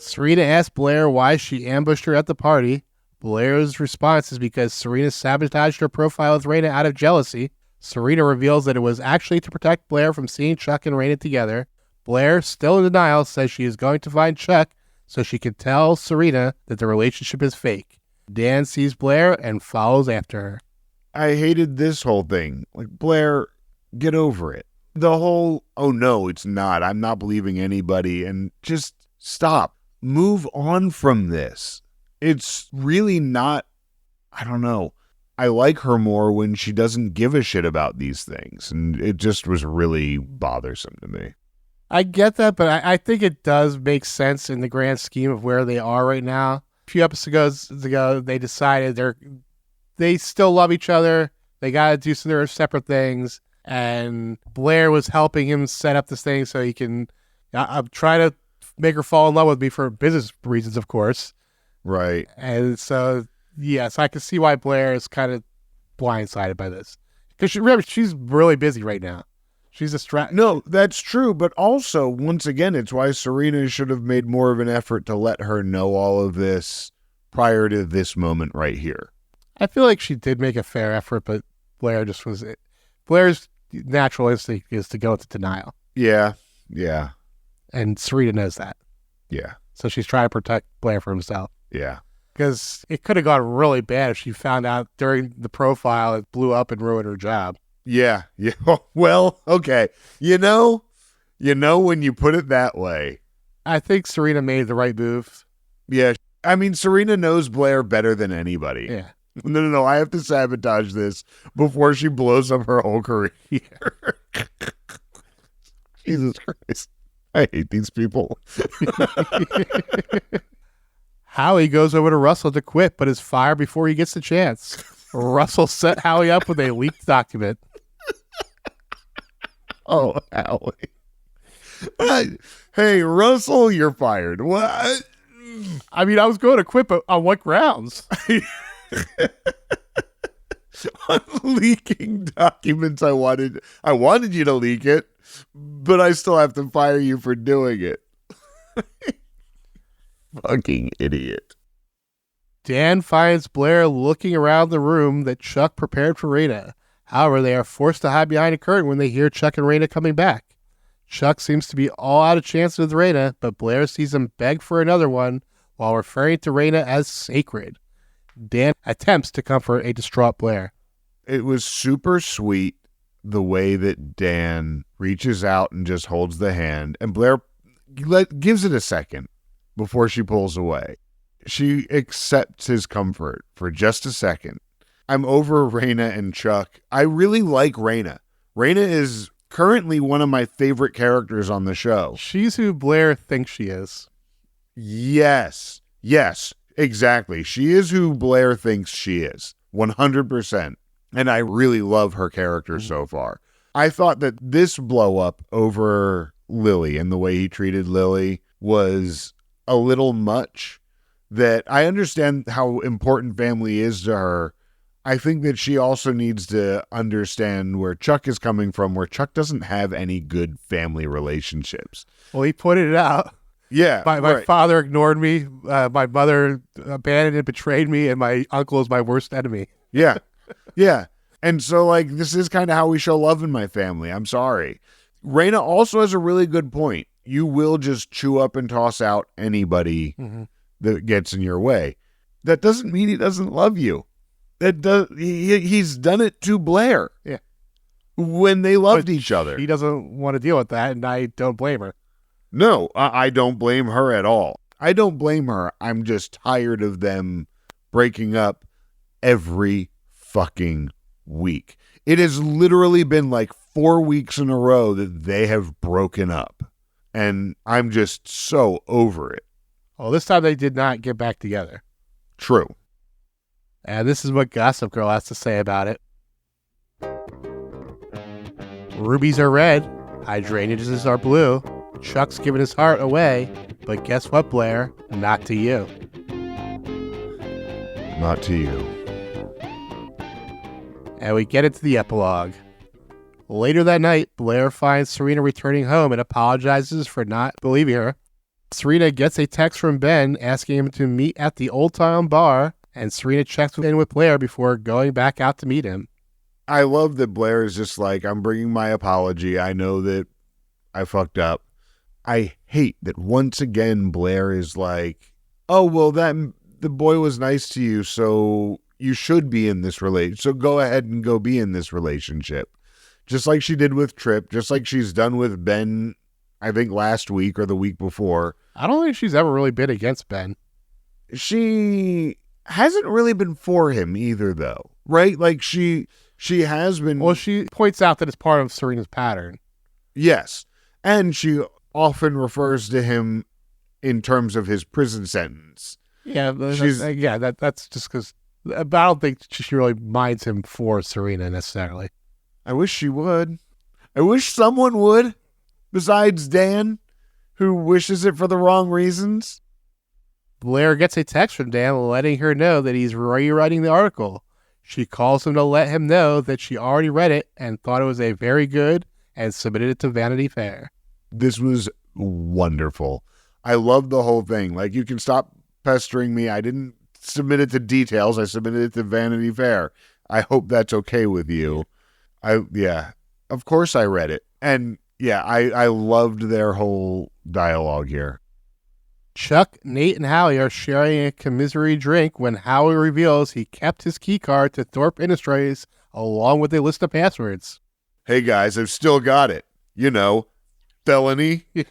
Serena asks Blair why she ambushed her at the party. Blair's response is because Serena sabotaged her profile with Raina out of jealousy. Serena reveals that it was actually to protect Blair from seeing Chuck and Raina together. Blair, still in denial, says she is going to find Chuck so she can tell Serena that the relationship is fake. Dan sees Blair and follows after her. I hated this whole thing. Like, Blair, get over it. The whole, oh no, it's not. I'm not believing anybody. And just stop. Move on from this. It's really not, I don't know. I like her more when she doesn't give a shit about these things. And it just was really bothersome to me. I get that, but I think it does make sense in the grand scheme of where they are right now. A few episodes ago, they decided they still love each other. They got to do some of their separate things. And Blair was helping him set up this thing so he can try to make her fall in love with me for business reasons, of course. Right. And so, yes, I can see why Blair is kind of blindsided by this. Because remember, she's really busy right now. She's distracted. No, that's true. But also, once again, it's why Serena should have made more of an effort to let her know all of this prior to this moment right here. I feel like she did make a fair effort, but Blair just was it. Blair's natural instinct is to go into denial. Yeah. And Serena knows that. Yeah. So she's trying to protect Blair from himself. Yeah. Because it could have gone really bad if she found out during the profile it blew up and ruined her job. Yeah. Well, okay. You know when you put it that way. I think Serena made the right move. Yeah. I mean, Serena knows Blair better than anybody. Yeah. No. I have to sabotage this before she blows up her whole career. Jesus Christ. I hate these people. Howie goes over to Russell to quit, but is fired before he gets the chance. Russell set Howie up with a leaked document. Oh, Howie. Hey, Russell, you're fired. What? I mean, I was going to quit, but on what grounds? On leaking documents, I wanted you to leak it, but I still have to fire you for doing it. Fucking idiot. Dan finds Blair looking around the room that Chuck prepared for Raina. However, they are forced to hide behind a curtain when they hear Chuck and Raina coming back. Chuck seems to be all out of chance with Raina, but Blair sees him beg for another one while referring to Raina as sacred. Dan attempts to comfort a distraught Blair. It was super sweet the way that Dan reaches out and just holds the hand, and Blair gives it a second before she pulls away. She accepts his comfort for just a second. I'm over Raina and Chuck. I really like Raina. Raina is currently one of my favorite characters on the show. She's who Blair thinks she is. Yes, exactly. She is who Blair thinks she is. 100%. And I really love her character so far. I thought that this blow up over Lily and the way he treated Lily was a little much. That I understand how important family is to her. I think that she also needs to understand where Chuck is coming from, where Chuck doesn't have any good family relationships. Well, he pointed it out. Yeah. My father ignored me. My mother abandoned and betrayed me, and my uncle is my worst enemy. Yeah. Yeah. And so, like, this is kind of how we show love in my family. I'm sorry. Raina also has a really good point. You will just chew up and toss out anybody that gets in your way. That doesn't mean he doesn't love you. He's done it to Blair. Yeah. When they loved each other. He doesn't want to deal with that, and I don't blame her. No, I don't blame her at all. I don't blame her. I'm just tired of them breaking up every fucking week. It has literally been like 4 weeks in a row that they have broken up. And I'm just so over it. Well, this time they did not get back together. True. And this is what Gossip Girl has to say about it. Rubies are red. Hydrangeas are blue. Chuck's giving his heart away. But guess what, Blair? Not to you. Not to you. And we get into the epilogue. Later that night, Blair finds Serena returning home and apologizes for not believing her. Serena gets a text from Ben asking him to meet at the Old Town Bar, and Serena checks in with Blair before going back out to meet him. I love that Blair is just like, I'm bringing my apology. I know that I fucked up. I hate that once again Blair is like, oh, well, the boy was nice to you, so you should be in this relationship. So go ahead and go be in this relationship. Just like she did with Tripp, just like she's done with Ben, I think last week or the week before. I don't think she's ever really been against Ben. She hasn't really been for him either, though, right? Like she has been. Well, she points out that it's part of Serena's pattern. Yes. And she often refers to him in terms of his prison sentence. Yeah, that's just because. But I don't think she really minds him for Serena necessarily. I wish she would. I wish someone would, besides Dan, who wishes it for the wrong reasons. Blair gets a text from Dan letting her know that he's rewriting the article. She calls him to let him know that she already read it and thought it was a very good and submitted it to Vanity Fair. This was wonderful. I love the whole thing. Like, you can stop pestering me. I didn't submit it to Details. I submitted it to Vanity Fair. I hope that's okay with you. Of course I read it. And yeah, I loved their whole dialogue here. Chuck, Nate, and Howie are sharing a commiserate drink when Howie reveals he kept his key card to Thorpe Industries along with a list of passwords. Hey guys, I've still got it. You know, felony. Yeah.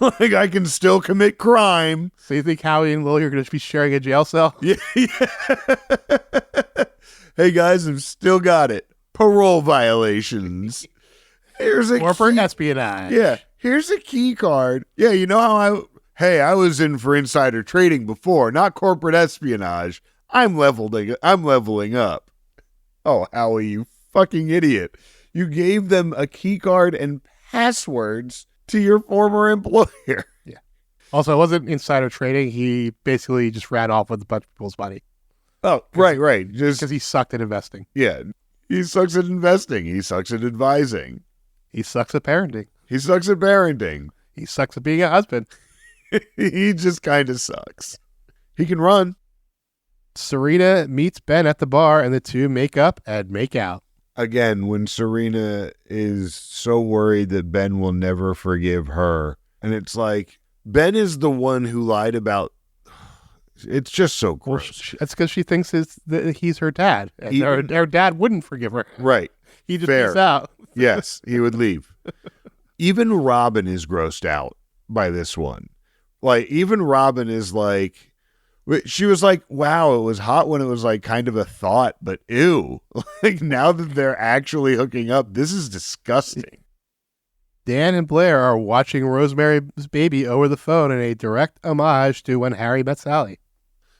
Like, I can still commit crime. So you think Howie and Lily are going to be sharing a jail cell? Yeah. Hey guys, I've still got it. Parole violations. Here's a Or for espionage. Yeah, here's a key card. Yeah, you know how I was in for insider trading before, not corporate espionage. I'm leveling up. Oh, Howie, you fucking idiot. You gave them a key card and passwords to your former employer. Yeah. Also, it wasn't insider trading. He basically just ran off with a bunch of people's money. Oh, right. Just because he sucked at investing. Yeah. He sucks at investing. He sucks at advising. He sucks at parenting. He sucks at parenting. He sucks at being a husband. He just kind of sucks. He can run. Serena meets Ben at the bar, and the two make up and make out. Again, when Serena is so worried that Ben will never forgive her, and it's like, Ben is the one who lied about. It's just so gross. Well, that's because she thinks that he's her dad, and her dad wouldn't forgive her. Right. He just peace out. Yes, he would leave. Even Robin is grossed out by this one. Like, even Robin is like, she was like, wow, it was hot when it was like kind of a thought, but ew. Like, now that they're actually hooking up, this is disgusting. Dan and Blair are watching Rosemary's Baby over the phone in a direct homage to When Harry Met Sally.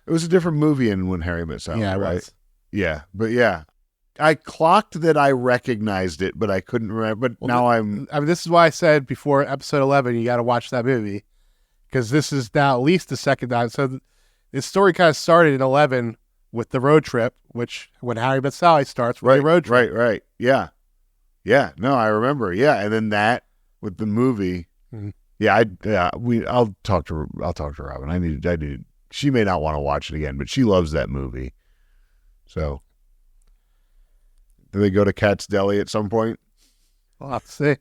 It was a different movie in When Harry Met Sally, right? Was. Yeah, but yeah. I clocked that I recognized it, but I couldn't remember. But now I mean, this is why I said before episode 11, you got to watch that movie. Because this is now at least the second time. So this story kind of started in 11 with the road trip, which When Harry Met Sally starts with the road trip. Right. Yeah. No, I remember. Yeah, and then that with the movie. Mm-hmm. I'll talk to Robin. I need. She may not want to watch it again, but she loves that movie. So, do they go to Cat's Deli at some point? We'll have to see.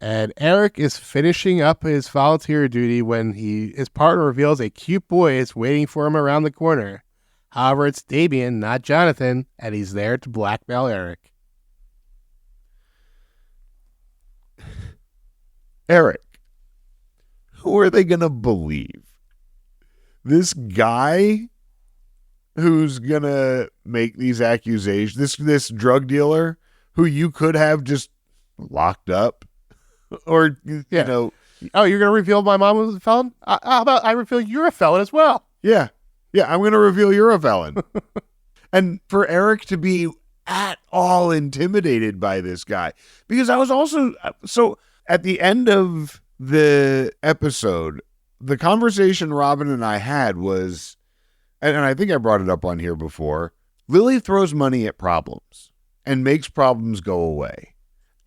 And Eric is finishing up his volunteer duty when his partner reveals a cute boy is waiting for him around the corner. However, it's Damien, not Jonathan, and he's there to blackmail Eric. Eric, who are they going to believe? This guy who's going to make these accusations, this drug dealer who you could have just locked up? Or, you know. Oh, you're going to reveal my mom was a felon? How about I reveal you're a felon as well? Yeah, I'm going to reveal you're a felon. And for Eric to be at all intimidated by this guy. Because I was also, so at the end of the episode, the conversation Robin and I had was, and I think I brought it up on here before, Lily throws money at problems and makes problems go away.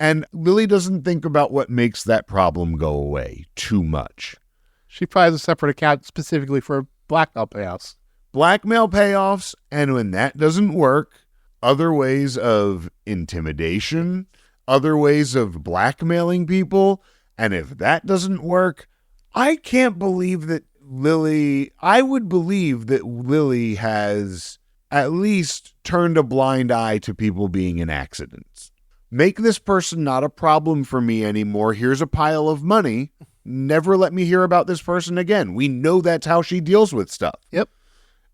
And Lily doesn't think about what makes that problem go away too much. She probably has a separate account specifically for blackmail payouts. Blackmail payoffs, and when that doesn't work, other ways of intimidation, other ways of blackmailing people. And if that doesn't work, I can't believe that I would believe that Lily has at least turned a blind eye to people being in accidents. Make this person not a problem for me anymore. Here's a pile of money. Never let me hear about this person again. We know that's how she deals with stuff. Yep.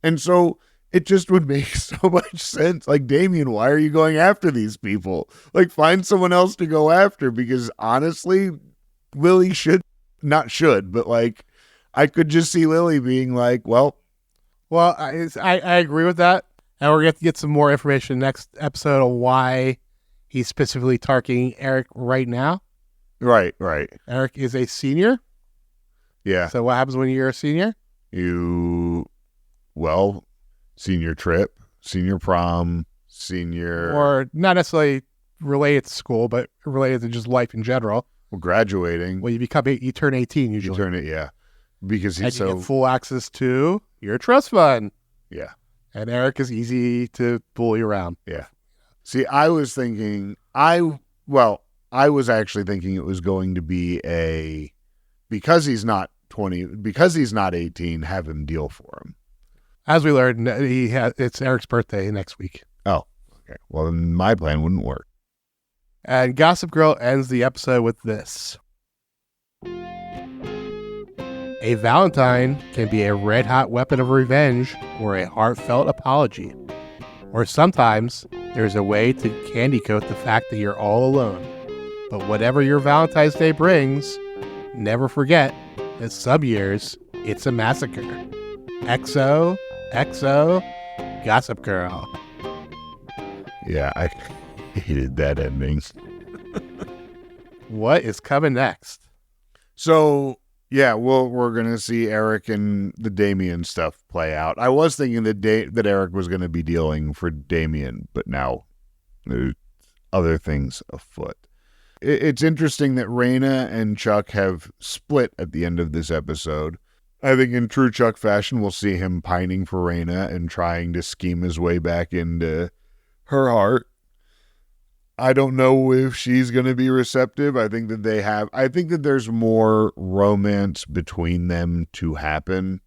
And so it just would make so much sense. Like, Damien, why are you going after these people? Like, find someone else to go after, because honestly, Lily but like, I could just see Lily being like, well, I agree with that. And we're going to get some more information next episode on why he's specifically targeting Eric right now. Right. Eric is a senior. Yeah. So what happens when you're a senior? Senior trip, senior prom, senior... Or not necessarily related to school, but related to just life in general. Well, graduating. Well, you turn 18 usually. You turn it, yeah. Because he's you get full access to your trust fund. Yeah. And Eric is easy to bully around. Yeah. See, I was actually thinking it was going to be because he's not 18, have him deal for him. As we learned, it's Eric's birthday next week. Oh, okay. Well, then my plan wouldn't work. And Gossip Girl ends the episode with this. A Valentine can be a red-hot weapon of revenge or a heartfelt apology. Or sometimes there's a way to candy coat the fact that you're all alone. But whatever your Valentine's Day brings, never forget that some years, it's a massacre. XO, Gossip Girl. Yeah, I hated that ending. What is coming next? So, yeah, we're going to see Eric and the Damien stuff play out. I was thinking that Eric was going to be dealing for Damien, but now there's other things afoot. It's interesting that Raina and Chuck have split at the end of this episode. I think in true Chuck fashion, we'll see him pining for Raina and trying to scheme his way back into her heart. I don't know if she's going to be receptive. I think that there's more romance between them to happen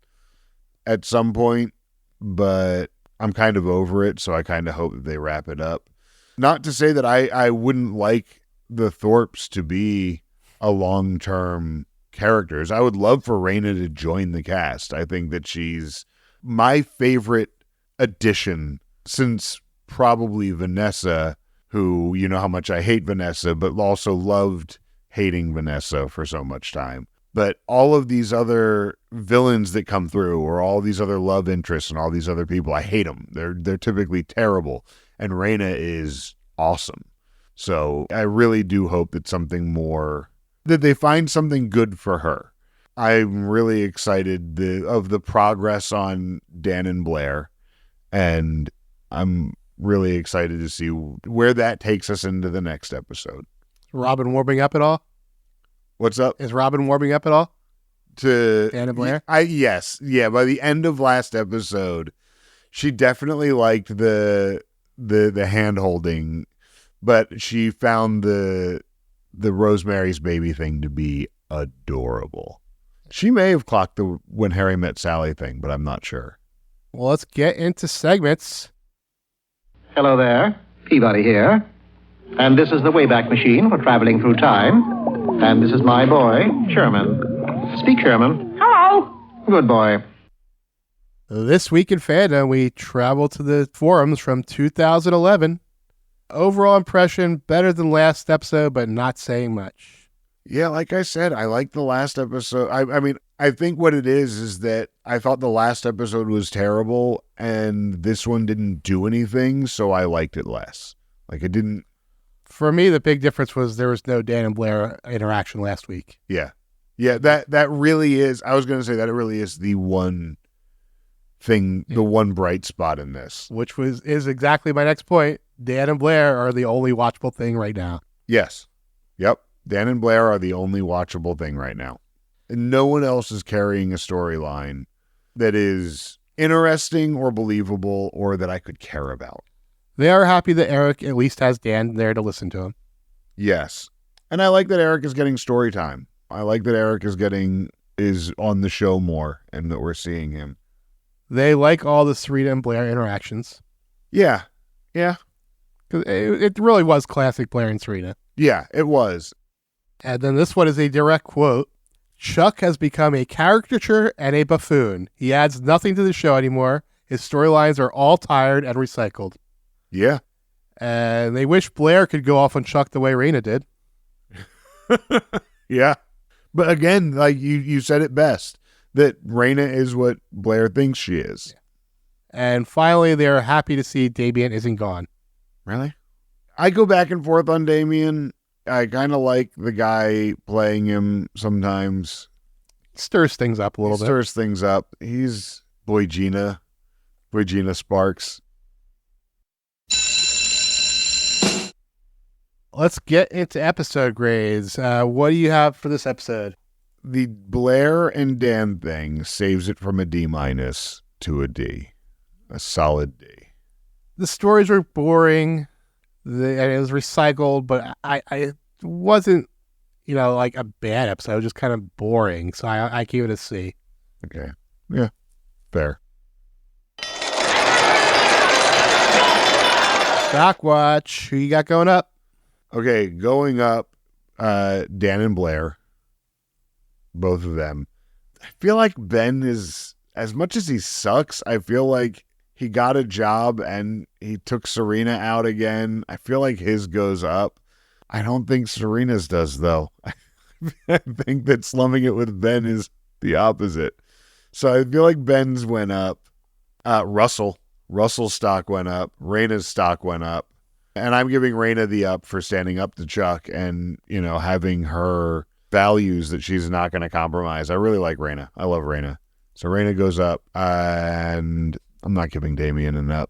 at some point, but I'm kind of over it, so I kind of hope that they wrap it up. Not to say that I wouldn't like the Thorpes to be a long-term characters. I would love for Raina to join the cast. I think that she's my favorite addition since probably Vanessa, who, you know how much I hate Vanessa, but also loved hating Vanessa for so much time. But all of these other villains that come through, or all these other love interests and all these other people, I hate them. They're typically terrible. And Raina is awesome. So I really do hope that that they find something good for her. I'm really excited of the progress on Dan and Blair, and I'm really excited to see where that takes us into the next episode. Robin warming up at all? What's up? Is Robin warming up at all? To Dan and Blair? Yes. Yeah, by the end of last episode, she definitely liked the hand holding, but she found the Rosemary's Baby thing to be adorable. She may have clocked the When Harry Met Sally thing, but I'm not sure. Well, let's get into segments. Hello there, Peabody here. And this is the Wayback Machine for traveling through time. And this is my boy, Sherman. Speak, Sherman. Hello. Good boy. This week in fandom, we travel to the forums from 2011. Overall impression, better than last episode, but not saying much. Yeah, like I said, I like the last episode. I mean, I think what it is that I thought the last episode was terrible, and this one didn't do anything, so I liked it less. Like, it didn't... For me, the big difference was there was no Dan and Blair interaction last week. Yeah. Yeah, that really is... I was going to say that it really is the one thing, the one bright spot in this. Which is exactly my next point. Dan and Blair are the only watchable thing right now. Yes. Yep. Dan and Blair are the only watchable thing right now. And no one else is carrying a storyline that is interesting or believable or that I could care about. They are happy that Eric at least has Dan there to listen to him. Yes. And I like that Eric is getting story time. I like that Eric is on the show more and that we're seeing him. They like all the Serena and Blair interactions. Yeah. Yeah. 'Cause it really was classic Blair and Serena. Yeah, it was. And then this one is a direct quote. Chuck has become a caricature and a buffoon. He adds nothing to the show anymore. His storylines are all tired and recycled. Yeah. And they wish Blair could go off on Chuck the way Raina did. Yeah. But again, like you said it best, that Raina is what Blair thinks she is. And finally, they're happy to see Damien isn't gone. Really? I go back and forth on Damien. I kind of like the guy playing him sometimes. Stirs things up a little bit. Stirs things up. He's Boy Gina Sparks. Let's get into episode grades. What do you have for this episode? The Blair and Dan thing saves it from a D- to a D. A solid D. The stories were boring. And it was recycled, but I wasn't, like a bad episode. It was just kind of boring. So I gave it a C. Okay. Yeah. Fair. Backwatch. Who you got going up? Okay, going up, Dan and Blair, both of them. I feel like Ben is, as much as he sucks, I feel like he got a job and he took Serena out again. I feel like his goes up. I don't think Serena's does, though. I think that slumming it with Ben is the opposite. So I feel like Ben's went up. Russell's stock went up. Raina's stock went up. And I'm giving Raina the up for standing up to Chuck and, having her values that she's not going to compromise. I really like Raina. I love Raina. So Raina goes up, and I'm not giving Damien an up.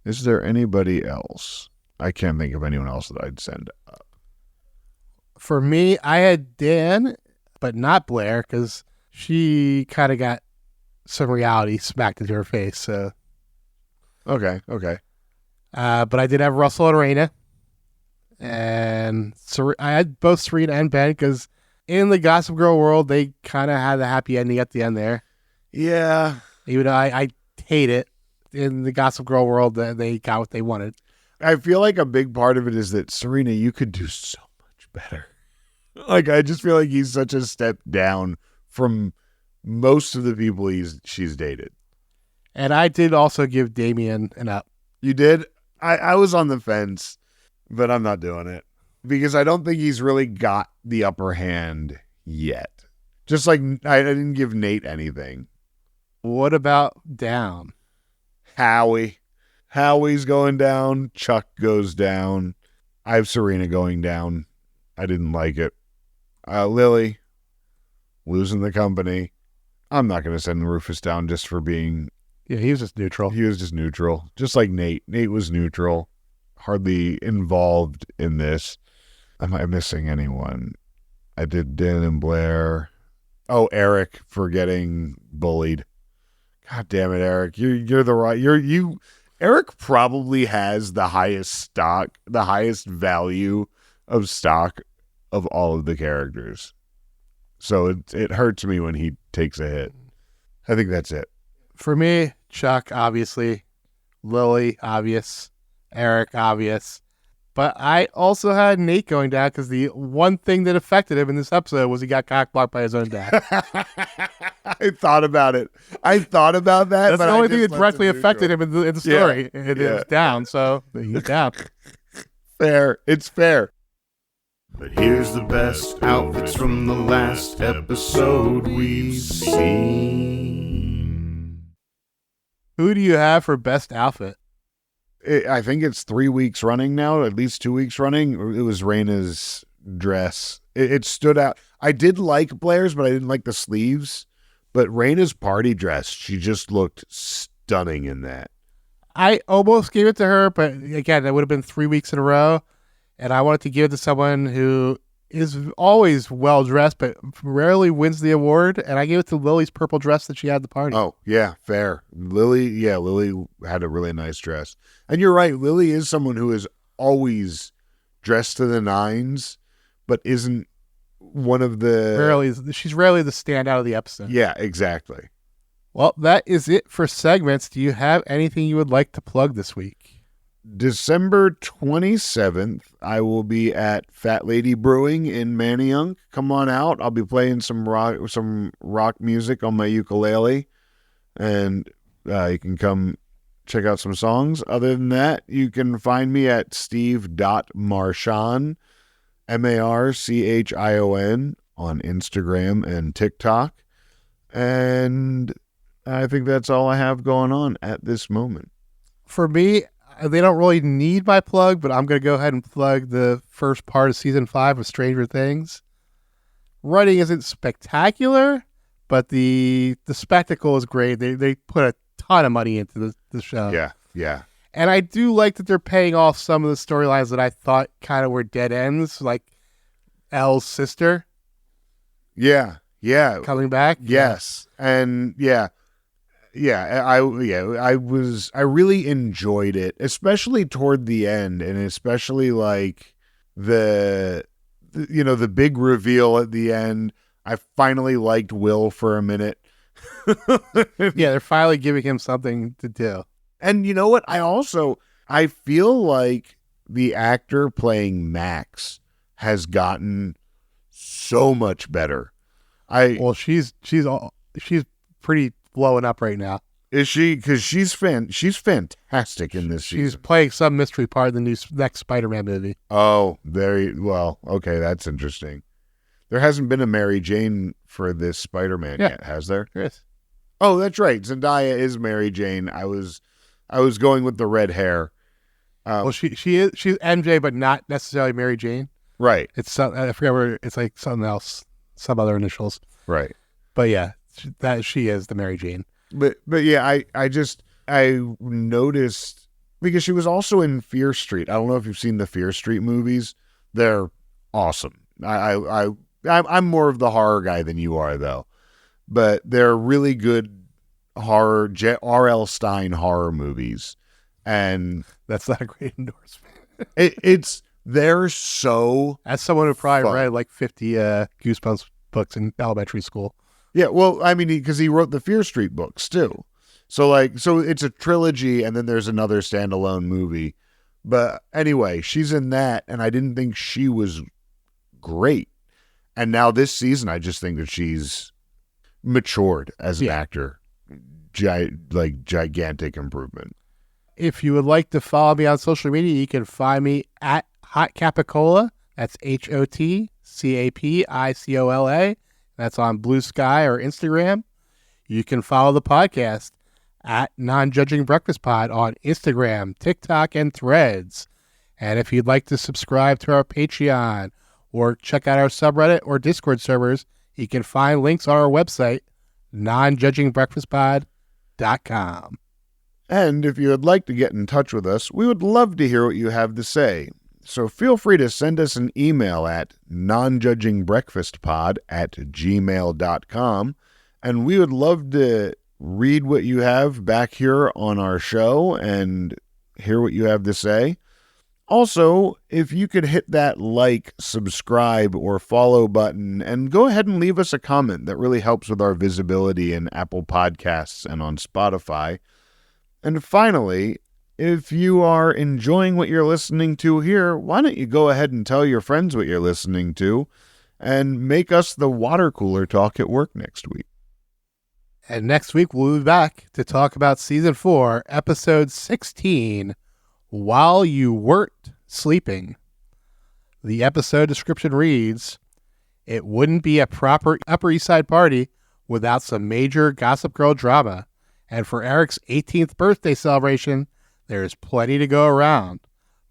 Is there anybody else? I can't think of anyone else that I'd send up. For me, I had Dan, but not Blair, because she kind of got some reality smacked into her face. So, Okay. but I did have Russell and Raina, and I had both Serena and Ben because in the Gossip Girl world, they kind of had a happy ending at the end there. Yeah. Even though I hate it, in the Gossip Girl world, they got what they wanted. I feel like a big part of it is that, Serena, you could do so much better. Like, I just feel like he's such a step down from most of the people she's dated. And I did also give Damien an up. You did? I was on the fence, but I'm not doing it because I don't think he's really got the upper hand yet. Just like I didn't give Nate anything. What about down? Howie's going down. Chuck goes down. I have Serena going down. I didn't like it. Lily, losing the company. I'm not going to send Rufus down just for being... Yeah, he was just neutral. He was just neutral. Just like Nate. Nate was neutral. Hardly involved in this. Am I missing anyone? I did Dan and Blair. Oh, Eric for getting bullied. God damn it, Eric. You're the right. Eric probably has the highest value of stock of all of the characters. So it hurts me when he takes a hit. I think that's it. For me, Chuck, obviously. Lily, obvious. Eric, obvious. But I also had Nate going down because the one thing that affected him in this episode was he got cock-blocked by his own dad. I thought about it. I thought about that. That's but the only thing that directly affected him in the story. Yeah. It was down, so he's down. Fair. It's fair. But here's the best outfits from the last episode we've seen. Who do you have for best outfit? I think it's 3 weeks running now, at least 2 weeks running. It was Raina's dress. It stood out. I did like Blair's, but I didn't like the sleeves. But Raina's party dress, she just looked stunning in that. I almost gave it to her, but again, that would have been 3 weeks in a row. And I wanted to give it to someone who is always well-dressed, but rarely wins the award. And I gave it to Lily's purple dress that she had at the party. Oh, yeah, fair. Lily had a really nice dress. And you're right, Lily is someone who is always dressed to the nines, but isn't one of the... She's rarely the standout of the episode. Yeah, exactly. Well, that is it for segments. Do you have anything you would like to plug this week? December 27th, I will be at Fat Lady Brewing in Manayunk. Come on out. I'll be playing some rock music on my ukulele, and you can come check out some songs. Other than that, you can find me at steve.marchion, Marchion, on Instagram and TikTok. And I think that's all I have going on at this moment. For me, they don't really need my plug, but I'm going to go ahead and plug the first part of season 5 of Stranger Things. Writing isn't spectacular, but the spectacle is great. They put a ton of money into the show. Yeah. And I do like that they're paying off some of the storylines that I thought kind of were dead ends, like Elle's sister. Yeah. Coming back. Yes. And I really enjoyed it, especially toward the end, and especially like the big reveal at the end. I finally liked Will for a minute. Yeah, they're finally giving him something to do. And you know what? I feel like the actor playing Max has gotten so much better. She's pretty blowing up right now. Is she? Because she's fantastic in this season. She's playing some mystery part in the next Spider-Man movie. Oh, okay, that's interesting. There hasn't been a Mary Jane for this Spider-Man yet, has there? Yes. Oh, that's right. Zendaya is Mary Jane. I was going with the red hair. She's MJ, but not necessarily Mary Jane. Right. It's I forget where it's like something else, some other initials. Right. But yeah, she is the Mary Jane. But yeah, I noticed because she was also in Fear Street. I don't know if you've seen the Fear Street movies. They're awesome. I'm more of the horror guy than you are, though. But they're really good horror, R.L. Stine horror movies. And that's not a great endorsement. They're so as someone who probably fun. read like 50 Goosebumps books in elementary school. Yeah, well, I mean, because he wrote the Fear Street books too. So it's a trilogy, and then there's another standalone movie. But anyway, she's in that, and I didn't think she was great. And now this season, I just think that she's matured as an actor. Gigantic improvement. If you would like to follow me on social media, you can find me at Hot Capicola. That's HOTCAPICOLA. That's on Blue Sky or Instagram. You can follow the podcast at Non-Judging Breakfast Pod on Instagram, TikTok, and Threads. And if you'd like to subscribe to our Patreon or check out our subreddit or Discord servers, you can find links on our website, nonjudgingbreakfastpod.com. And if you would like to get in touch with us, we would love to hear what you have to say. So feel free to send us an email at nonjudgingbreakfastpod@gmail.com, and we would love to read what you have back here on our show and hear what you have to say. Also, if you could hit that like, subscribe, or follow button and go ahead and leave us a comment, that really helps with our visibility in Apple Podcasts and on Spotify. And finally, if you are enjoying what you're listening to here, why don't you go ahead and tell your friends what you're listening to and make us the water cooler talk at work next week. And next week, we'll be back to talk about Season 4, Episode 16, While You Weren't Sleeping. The episode description reads, "It wouldn't be a proper Upper East Side party without some major Gossip Girl drama. And for Eric's 18th birthday celebration, there is plenty to go around.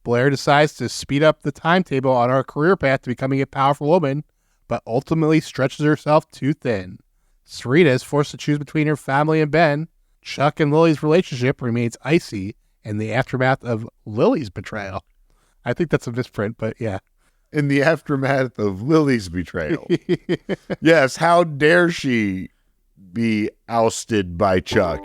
Blair decides to speed up the timetable on her career path to becoming a powerful woman, but ultimately stretches herself too thin. Serena is forced to choose between her family and Ben. Chuck and Lily's relationship remains icy in the aftermath of Lily's betrayal." I think that's a misprint, but yeah. In the aftermath of Lily's betrayal. Yes, how dare she be ousted by Chuck?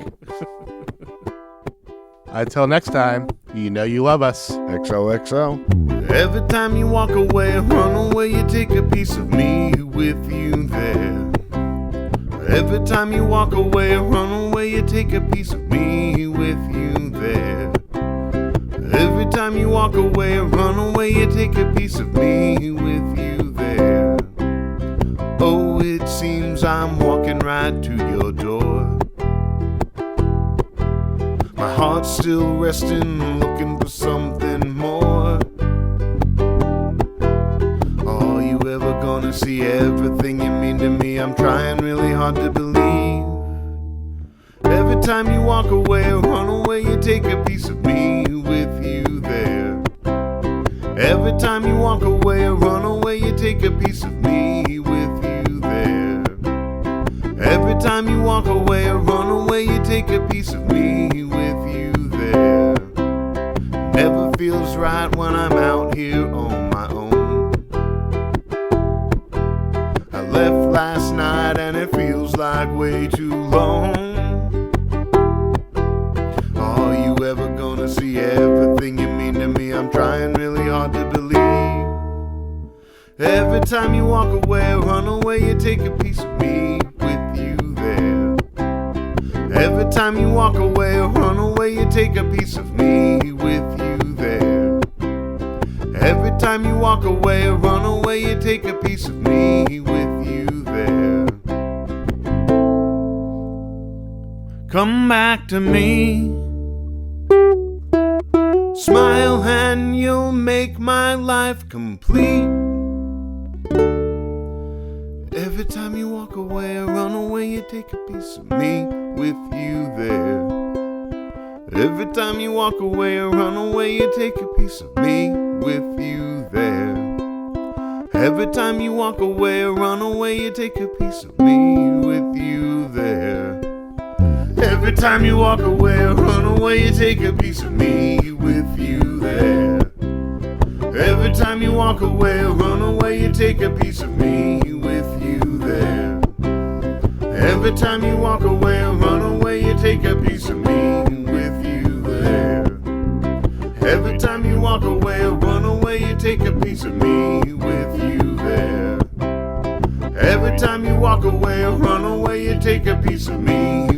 Until next time, you know you love us. XOXO. Every time you walk away, run away, you take a piece of me with you there. Every time you walk away, run away, you take a piece of me with you there. Every time you walk away, run away, you take a piece of me with you there. Oh, it seems I'm walking right to your door. My heart's still resting, looking for something more. Are you ever gonna see everything you mean to me? I'm trying really hard to believe. Every time you walk away, run away, you take a piece of me with you there. Every time you walk away, run away, you take a piece of me with you there. Every time you walk away, run away, you take a piece of me with you there. Never feels right when I'm out here on my own. I left last night and it feels like way too long. Are you ever gonna see everything you mean to me? I'm trying really hard to believe. Every time you walk away, run away, you take a piece of me with you there. Every time you walk away, run away, you take a piece of me with you there. Every time you walk away, run away, you take a piece of me with you there. Come back to me. Smile and you'll make my life complete. Every time you walk away, run away, you take a piece of me with you there. Every time you walk away, run away, you take a piece of me with you there. Every time you walk away, run away, you take a piece of me with you there. Every time you walk away, run away, you take a piece of me with you there. Every time you walk away, run away, you take a piece of me with you there. Every time you walk away, run away, you take a piece of me with you there. Every time you walk away, run away, you take a piece of me with you there. Every time you walk away, run away, you take a piece of me